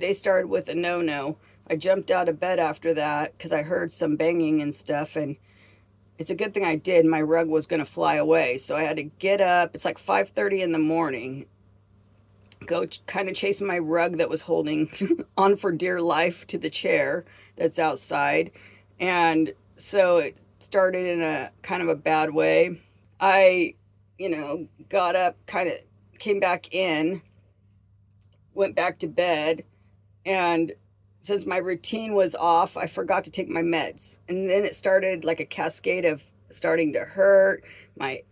Day started with a no-no. I jumped out of bed after that because I heard some banging and stuff, and it's a good thing I did. My rug was going to fly away, so I had to get up. It's like 5:30 in the morning. Go kind of chase my rug that was holding on for dear life to the chair that's outside. And so it started in a kind of a bad way. I, got up, kind of came back in, went back to bed, and since my routine was off, I forgot to take my meds. And then it started like a cascade of starting to hurt, a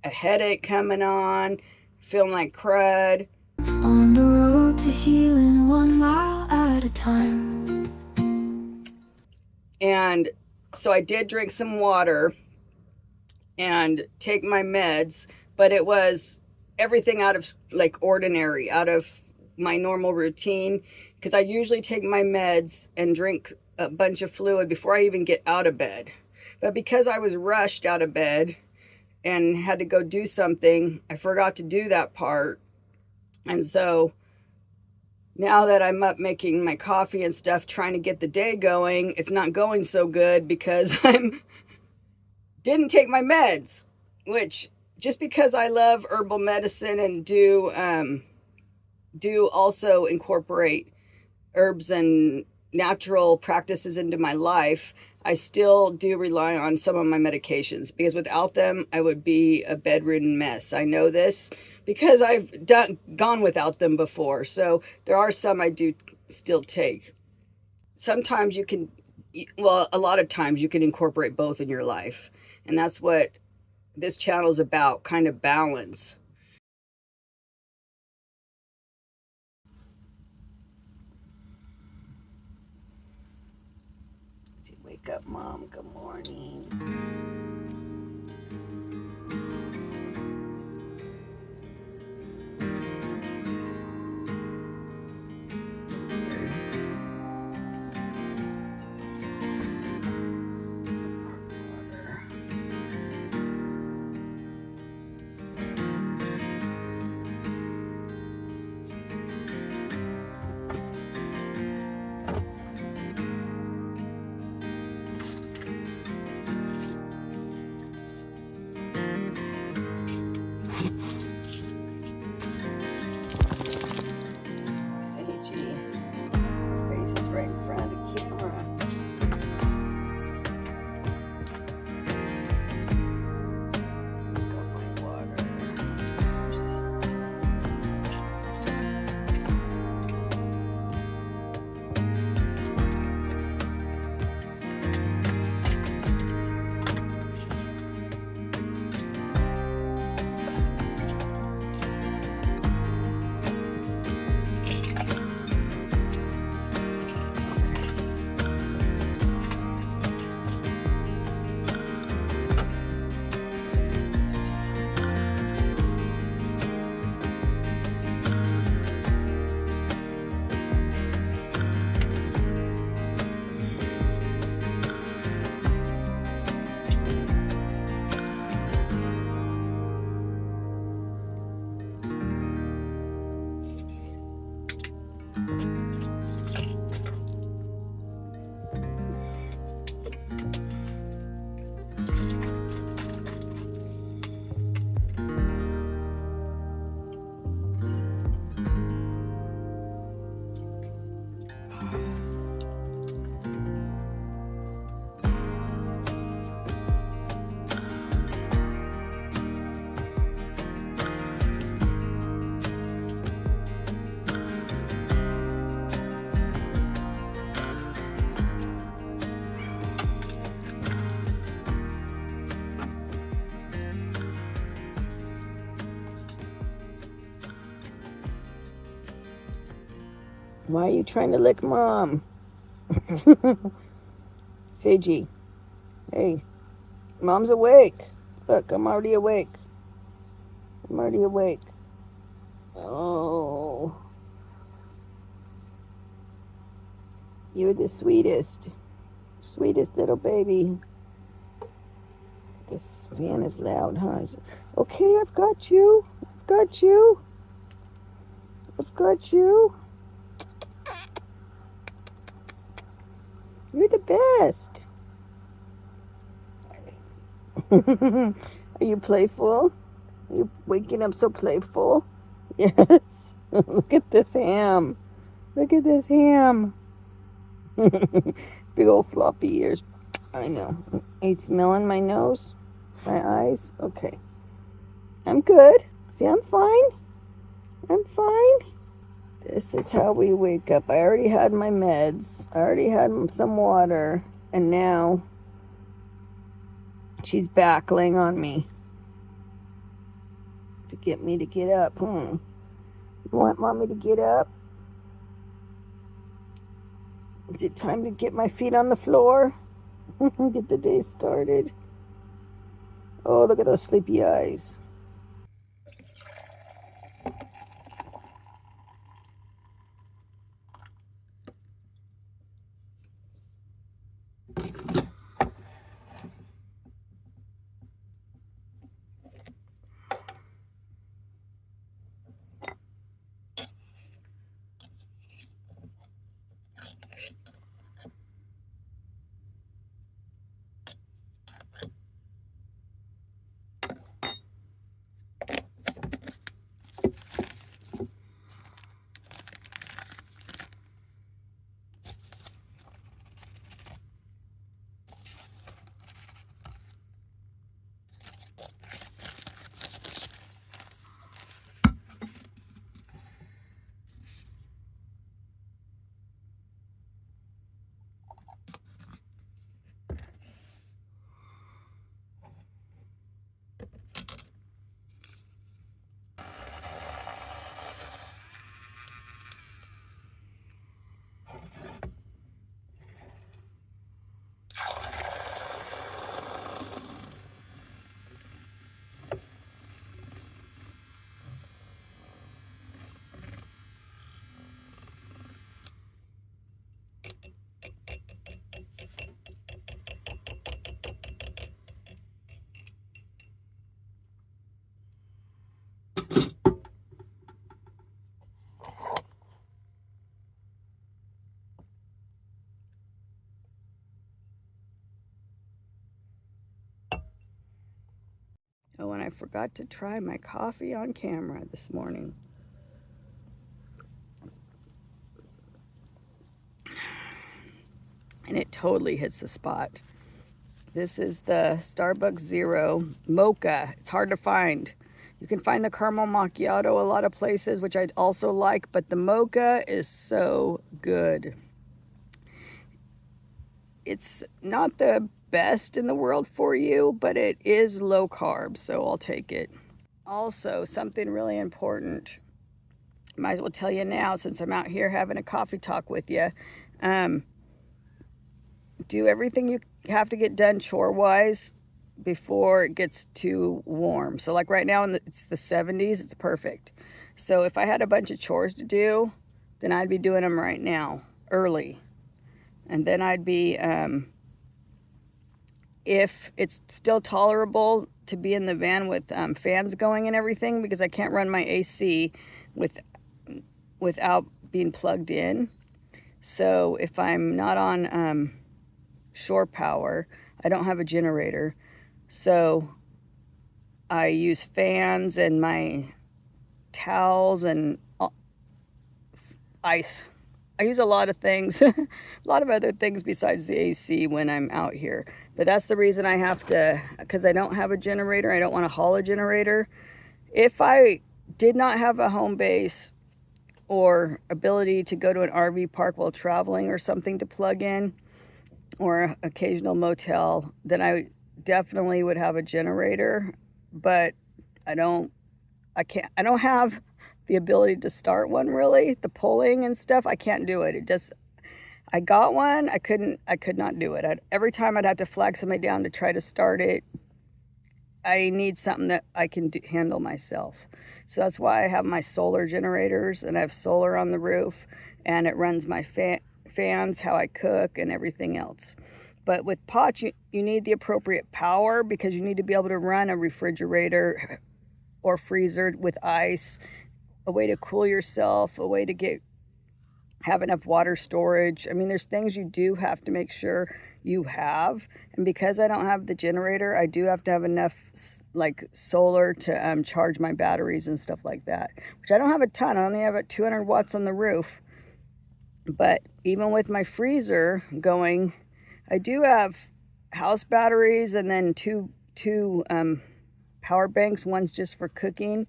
headache coming on, feeling like crud. On the road to healing 1 mile at a time. And so I did drink some water and take my meds, but it was everything out of like ordinary, out of my normal routine, because I usually take my meds and drink a bunch of fluid before I even get out of bed. But because I was rushed out of bed and had to go do something, I forgot to do that part. And so now that I'm up making my coffee and stuff, trying to get the day going, it's not going so good because didn't take my meds, which, just because I love herbal medicine and do also incorporate herbs and natural practices into my life, I still do rely on some of my medications, because without them, I would be a bedridden mess. I know this because I've gone without them before. So there are some I do still take. Sometimes a lot of times you can incorporate both in your life. And that's what this channel is about, kind of balance. Wake up, Mom. Good morning. Sagie, her face is right in front of the camera. Got my water. Why are you trying to lick Mom? Sagie, hey, Mom's awake. Look, I'm already awake. Oh, you're the sweetest little baby. This fan is loud, huh? Okay, I've got you. You're the best. Are you playful? Are you waking up so playful? Yes. Look at this ham. Look at this ham. Big old floppy ears. I know. Are you smelling my nose? My eyes? Okay. I'm good. See, I'm fine. I'm fine. This is how we wake up. I already had my meds. I already had some water. And now she's back laying on me to get me to get up. You want mommy to get up? Is it time to get my feet on the floor? Get the day started. Oh, look at those sleepy eyes. Oh, and I forgot to try my coffee on camera this morning. And it totally hits the spot. This is the Starbucks Zero Mocha. It's hard to find. You can find the caramel macchiato a lot of places, which I also like, but the mocha is so good. It's not the best in the world for you, but it is low carb, so I'll take it. Also, something really important, might as well tell you now since I'm out here having a coffee talk with you. Do everything you have to get done chore-wise before it gets too warm. So like right now it's the 70s, it's perfect. So if I had a bunch of chores to do, then I'd be doing them right now, early. And then I'd be, if it's still tolerable to be in the van with fans going and everything, because I can't run my AC without being plugged in. So if I'm not on shore power, I don't have a generator, so I use fans and my towels and ice. I use a lot of things, a lot of other things besides the AC when I'm out here. But that's the reason I have to, because I don't have a generator. I don't want to haul a generator. If I did not have a home base or ability to go to an RV park while traveling or something to plug in, or an occasional motel, then I definitely would have a generator. But I don't have the ability to start one, really. The pulling and stuff, I can't do it. I got one, I could not do it. Every time I'd have to flag somebody down to try to start it. I need something that I can handle myself. So that's why I have my solar generators, and I have solar on the roof, and it runs my fans, how I cook, and everything else. But with pots, you need the appropriate power, because you need to be able to run a refrigerator or freezer with ice, a way to cool yourself, a way to get have enough water storage. I mean, there's things you do have to make sure you have. And because I don't have the generator, I do have to have enough like solar to charge my batteries and stuff like that, which I don't have a ton. I only have 200 watts on the roof. But even with my freezer going, I do have house batteries and then two power banks. One's just for cooking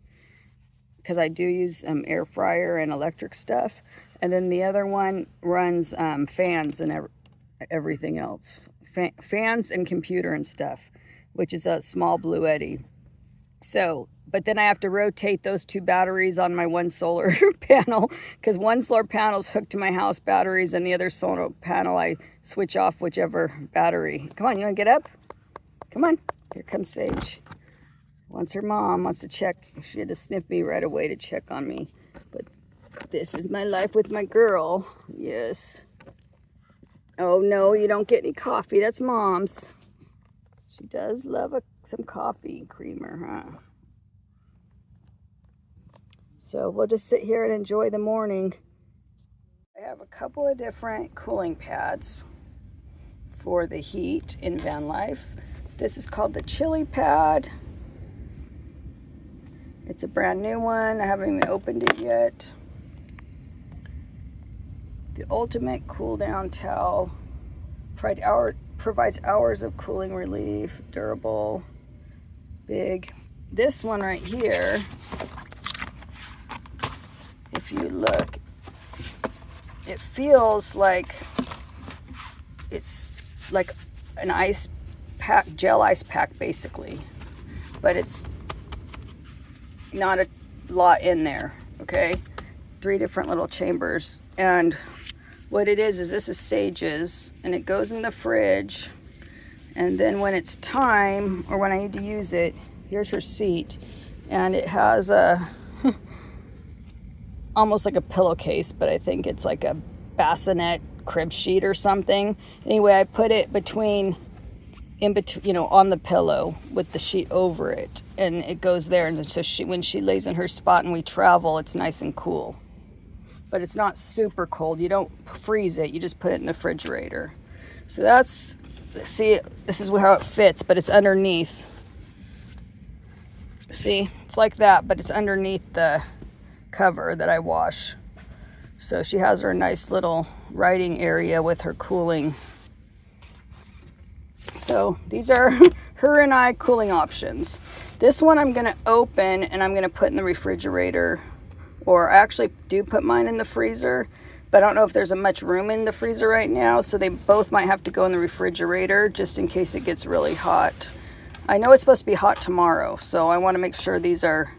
because I do use air fryer and electric stuff. And then the other one runs fans and everything else. Fans and computer and stuff, which is a small Blue Eddy. So, but then I have to rotate those 2 batteries on my one solar panel, because one solar panel is hooked to my house batteries and the other solar panel I switch off whichever battery. Come on, you want to get up? Come on. Here comes Sage. Once her mom wants to check, she had to sniff me right away to check on me. But this is my life with my girl. Yes. Oh no, you don't get any coffee. That's Mom's. She does love some coffee creamer, huh? So we'll just sit here and enjoy the morning. I have a couple of different cooling pads for the heat in van life. This is called the chili pad. It's a brand new one. I haven't even opened it yet. The ultimate cool down towel. Provides hours of cooling relief. Durable. Big. This one right here, if you look, it feels like it's like an ice pack, gel ice pack basically. But it's not a lot in there, okay? 3 different little chambers. And what it is this is Sage's, and it goes in the fridge. And then when it's time, or when I need to use it, here's her seat. And it has a, almost like a pillowcase, but I think it's like a bassinet crib sheet or something. Anyway, I put it in between, on the pillow with the sheet over it, and it goes there. And so when she lays in her spot and we travel, it's nice and cool. But it's not super cold. You don't freeze it. You just put it in the refrigerator. So see, this is how it fits, but it's underneath. See, it's like that, but it's underneath the cover that I wash. So she has her nice little writing area with her cooling. So these are her and I cooling options. This one I'm going to open and I'm going to put in the refrigerator, or I actually do put mine in the freezer, but I don't know if there's much room in the freezer right now, so they both might have to go in the refrigerator just in case it gets really hot. I know it's supposed to be hot tomorrow, so I want to make sure these are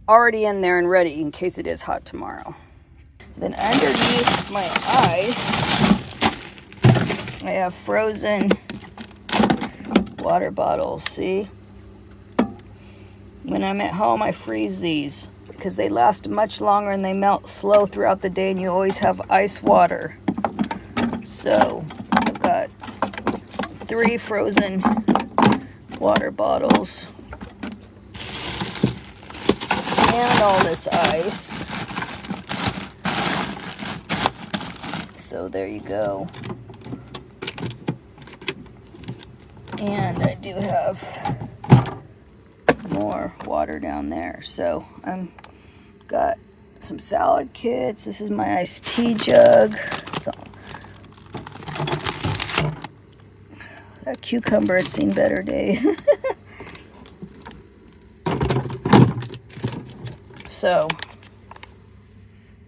already in there and ready in case it is hot tomorrow. Then underneath my ice, I have frozen water bottles. See? When I'm at home, I freeze these because they last much longer and they melt slow throughout the day, and you always have ice water. So I've got 3 frozen water bottles and all this ice. So there you go. And I do have more water down there. So I've got some salad kits. This is my iced tea jug. That cucumber has seen better days. So,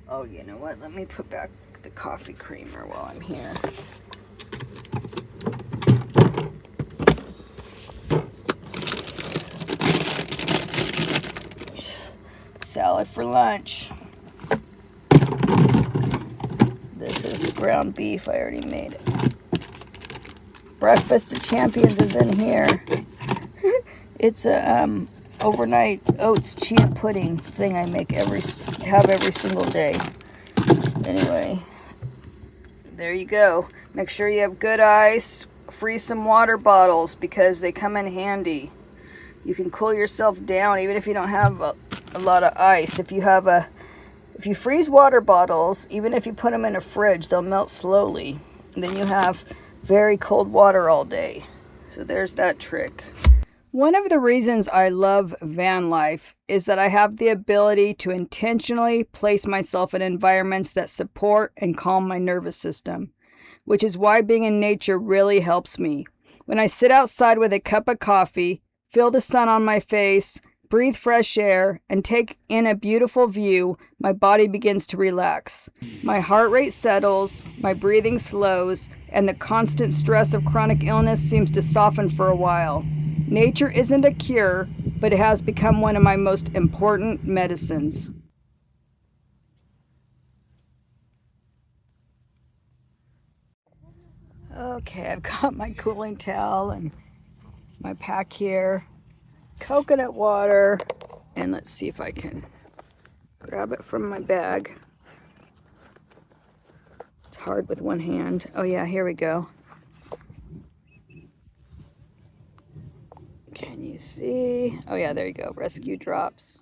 oh, you know what? Let me put back the coffee creamer while I'm here. Salad for lunch. This is ground beef. I already made it. Breakfast of Champions is in here. It's a overnight oats chia pudding thing I make every single day. Anyway, there you go. Make sure you have good ice. Freeze some water bottles because they come in handy. You can cool yourself down even if you don't have a lot of ice. If you have If you freeze water bottles, even if you put them in a fridge, they'll melt slowly. And then you have very cold water all day. So there's that trick. One of the reasons I love van life is that I have the ability to intentionally place myself in environments that support and calm my nervous system, which is why being in nature really helps me. When I sit outside with a cup of coffee, feel the sun on my face, breathe fresh air, and take in a beautiful view, my body begins to relax. My heart rate settles, my breathing slows, and the constant stress of chronic illness seems to soften for a while. Nature isn't a cure, but it has become one of my most important medicines. Okay, I've got my cooling towel and my pack here, coconut water, and let's see if I can grab it from my bag. It's hard with one hand. Oh yeah, here we go. Can you see? Oh yeah, there you go. Rescue drops.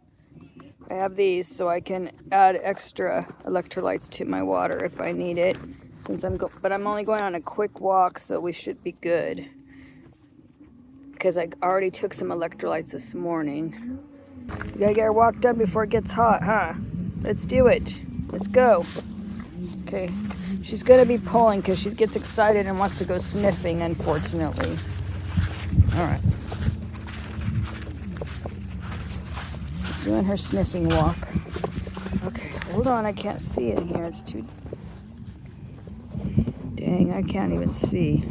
I have these so I can add extra electrolytes to my water if I need it. But I'm only going on a quick walk, so we should be good. Because I already took some electrolytes this morning. We gotta get our walk done before it gets hot, huh? Let's do it. Let's go. Okay. She's gonna be pulling because she gets excited and wants to go sniffing, unfortunately. All right. Doing her sniffing walk. Okay, hold on, I can't see in here. It's too... Dang, I can't even see.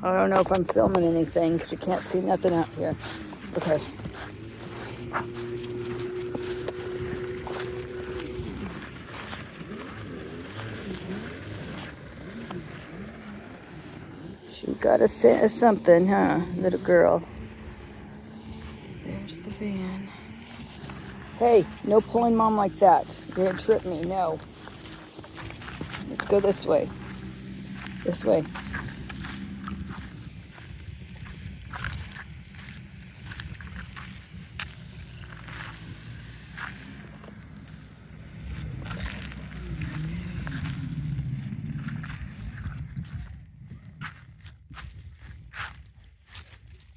I don't know if I'm filming anything because you can't see nothing out here. Okay. She got a something, huh, little girl? There's the van. Hey, no pulling mom like that. You're gonna trip me, no. Let's go this way. This way.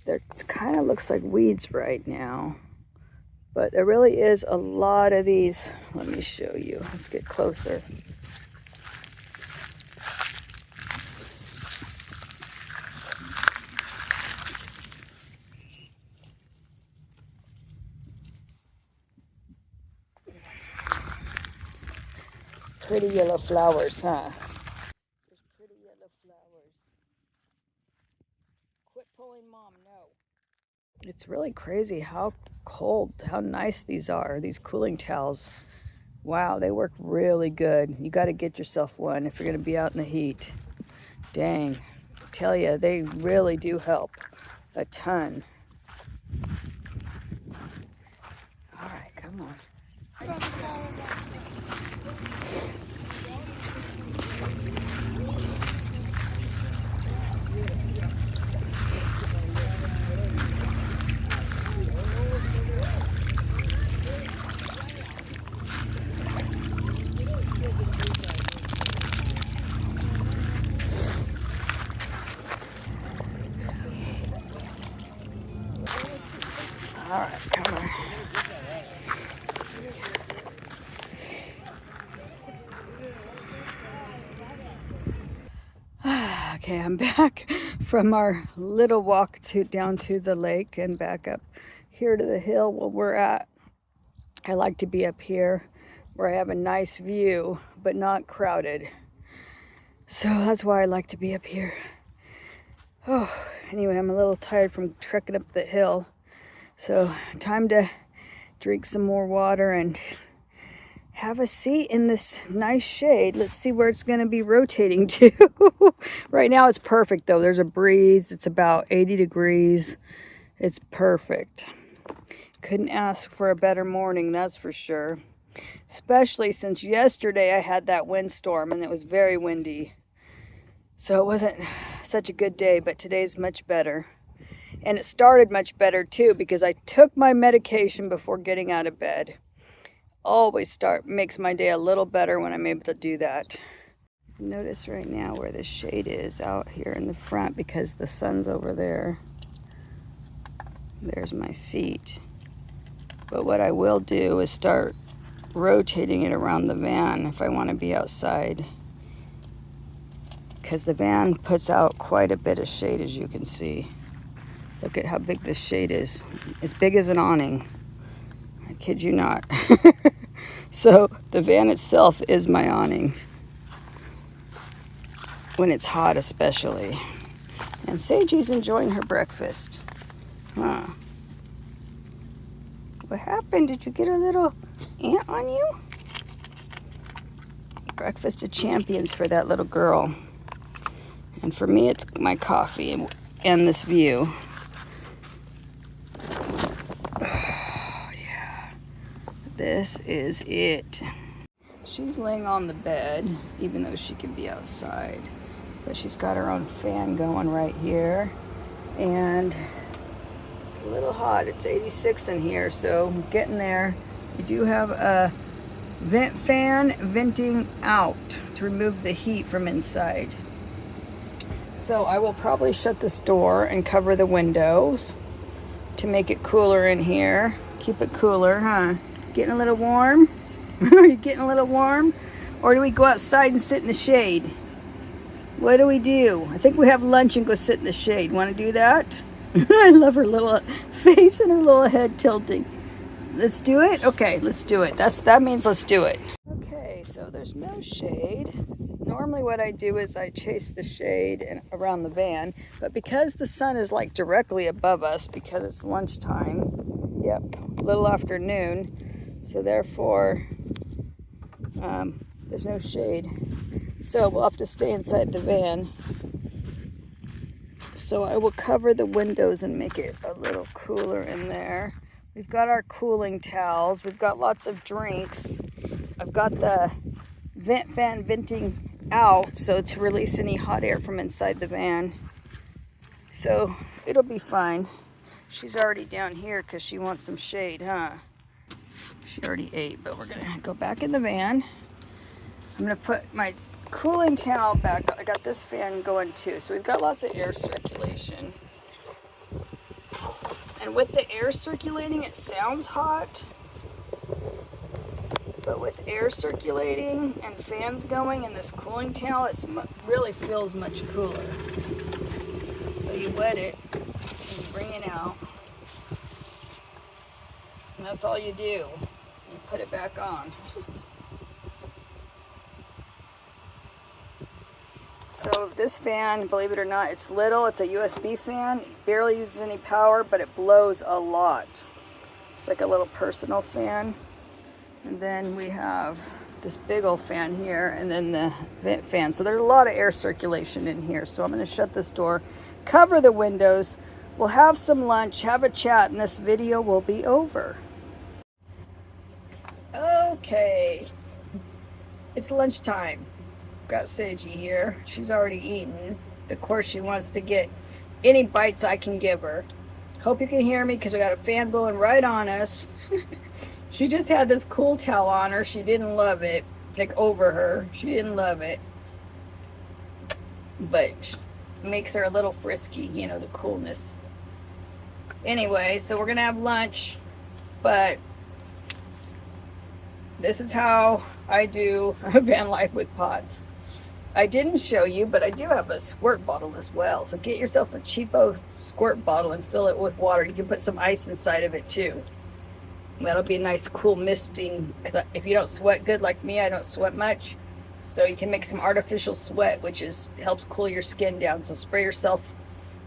There kind of looks like weeds right now, but there really is a lot of these. Let me show you. Let's get closer. Pretty yellow flowers, huh? There's pretty yellow flowers. Quit pulling, Mom, no. It's really crazy how cold, how nice these are, these cooling towels. Wow, they work really good. You got to get yourself one if you're going to be out in the heat. Dang, I tell you, they really do help a ton. All right, come on. All right, come on. Okay, I'm back from our little walk down to the lake and back up here to the hill where we're at. I like to be up here where I have a nice view, but not crowded. So that's why I like to be up here. Oh, anyway, I'm a little tired from trekking up the hill. So time to drink some more water and have a seat in this nice shade. Let's see where it's going to be rotating to. Right now it's perfect though. There's a breeze. It's about 80 degrees. It's perfect. Couldn't ask for a better morning, that's for sure. Especially since yesterday I had that windstorm and it was very windy. So it wasn't such a good day, but today's much better. And it started much better too because I took my medication before getting out of bed. Always makes my day a little better when I'm able to do that. Notice right now where the shade is out here in the front because the sun's over there. There's my seat. But what I will do is start rotating it around the van if I want to be outside, because the van puts out quite a bit of shade, as you can see. Look at how big this shade is. As big as an awning. I kid you not. So the van itself is my awning. When it's hot especially. And Sagie's enjoying her breakfast. Huh. What happened? Did you get a little ant on you? Breakfast of champions for that little girl. And for me, it's my coffee and this view. Oh, yeah. This is it. She's laying on the bed, even though she could be outside. But she's got her own fan going right here. And it's a little hot. It's 86 in here, so I'm getting there. You do have a vent fan venting out to remove the heat from inside. So I will probably shut this door and cover the windows to make it cooler in here. Keep it cooler, huh? Getting a little warm? Are you getting a little warm? Or do we go outside and sit in the shade? What do we do? I think we have lunch and go sit in the shade. Want to do that? I love her little face and her little head tilting. Let's do it? Okay, let's do it. That means let's do it. Okay, so there's no shade. Normally what I do is I chase the shade around the van, but because the sun is like directly above us because it's lunchtime, yep, a little after noon, so therefore there's no shade. So we'll have to stay inside the van. So I will cover the windows and make it a little cooler in there. We've got our cooling towels. We've got lots of drinks. I've got the vent fan venting out so to release any hot air from inside the van. So it'll be fine. She's already down here because she wants some shade, huh? She already ate, but we're gonna go back in the van. I'm gonna put my cooling towel back. I got this fan going too, so we've got lots of air circulation. And with the air circulating, it sounds hot, but with air circulating and fans going and this cooling towel, it really feels much cooler. So you wet it and you bring it out, and that's all you do. You put it back on. So this fan, believe it or not, it's little. It's a USB fan. It barely uses any power, but it blows a lot. It's like a little personal fan. And then we have this big old fan here, and then the vent fan. So there's a lot of air circulation in here. So I'm going to shut this door, cover the windows. We'll have some lunch, have a chat, and this video will be over. Okay, it's lunchtime. Got Sagie here. She's already eaten. Of course, she wants to get any bites I can give her. Hope you can hear me because we got a fan blowing right on us. She just had this cool towel on her. She didn't love it. Like over her. She didn't love it. But it makes her a little frisky, you know, the coolness. Anyway, so we're going to have lunch. But this is how I do van life with pods. I didn't show you, but I do have a squirt bottle as well. So get yourself a cheapo squirt bottle and fill it with water. You can put some ice inside of it too. That'll be a nice cool misting, because if you don't sweat good like me, I don't sweat much. So you can make some artificial sweat, which helps cool your skin down. So spray yourself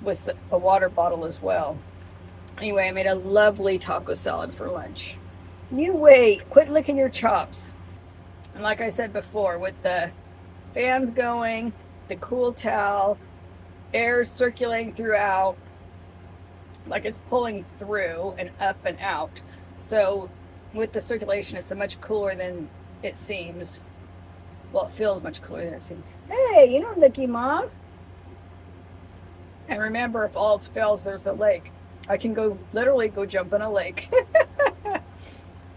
with a water bottle as well. Anyway, I made a lovely taco salad for lunch. You wait, quit licking your chops. And like I said before, with the fans going, the cool towel, air circulating throughout, like it's pulling through and up and out. So with the circulation, it's much cooler than it seems. Well, it feels much cooler than it seems. Hey, you don't licky, Mom. And remember, if all else fails, there's a lake. I can literally go jump in a lake.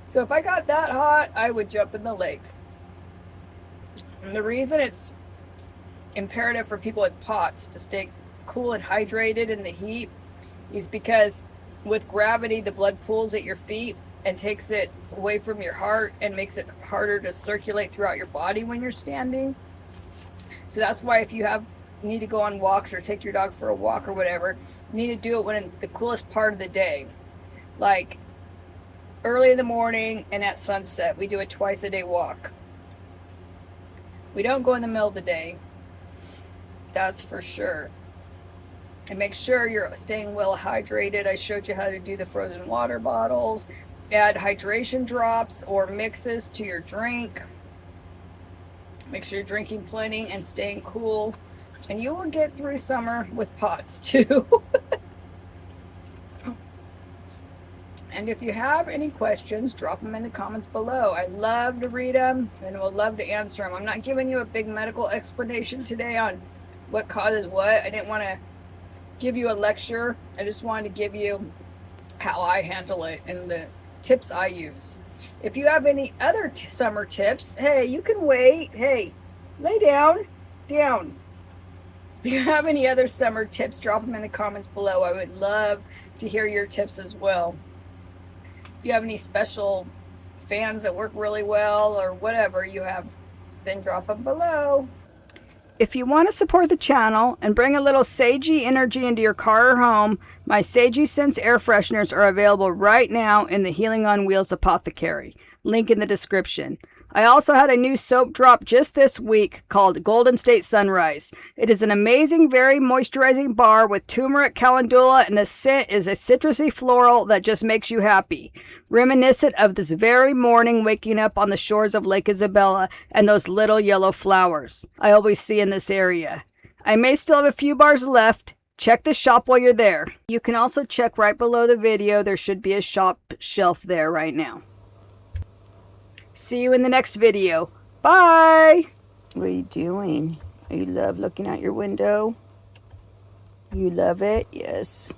So if I got that hot, I would jump in the lake. And the reason it's imperative for people with POTS to stay cool and hydrated in the heat is because with gravity, the blood pools at your feet and takes it away from your heart and makes it harder to circulate throughout your body when you're standing. So that's why if you need to go on walks or take your dog for a walk or whatever, you need to do it when in the coolest part of the day, like early in the morning and at sunset. We do a twice a day walk. We don't go in the middle of the day, that's for sure. And make sure you're staying well hydrated. I showed you how to do the frozen water bottles. Add hydration drops or mixes to your drink. Make sure you're drinking plenty and staying cool. And you will get through summer with POTS too. And if you have any questions, drop them in the comments below. I love to read them and I would love to answer them. I'm not giving you a big medical explanation today on what causes what. I didn't want to give you a lecture. I just wanted to give you how I handle it and the tips I use. If you have any other summer tips, hey, you can wait. Hey, lay down. If you have any other summer tips, drop them in the comments below. I would love to hear your tips as well. If you have any special fans that work really well or whatever you have, then drop them below. If you want to support the channel and bring a little Sagie energy into your car or home, my Sagie Sense air fresheners are available right now in the Healing on Wheels Apothecary. Link in the description. I also had a new soap drop just this week called Golden State Sunrise. It is an amazing, very moisturizing bar with turmeric, calendula, and the scent is a citrusy floral that just makes you happy. Reminiscent of this very morning waking up on the shores of Lake Isabella and those little yellow flowers I always see in this area. I may still have a few bars left. Check the shop while you're there. You can also check right below the video. There should be a shop shelf there right now. See you in the next video. Bye! What are you doing? You love looking out your window? You love it? Yes.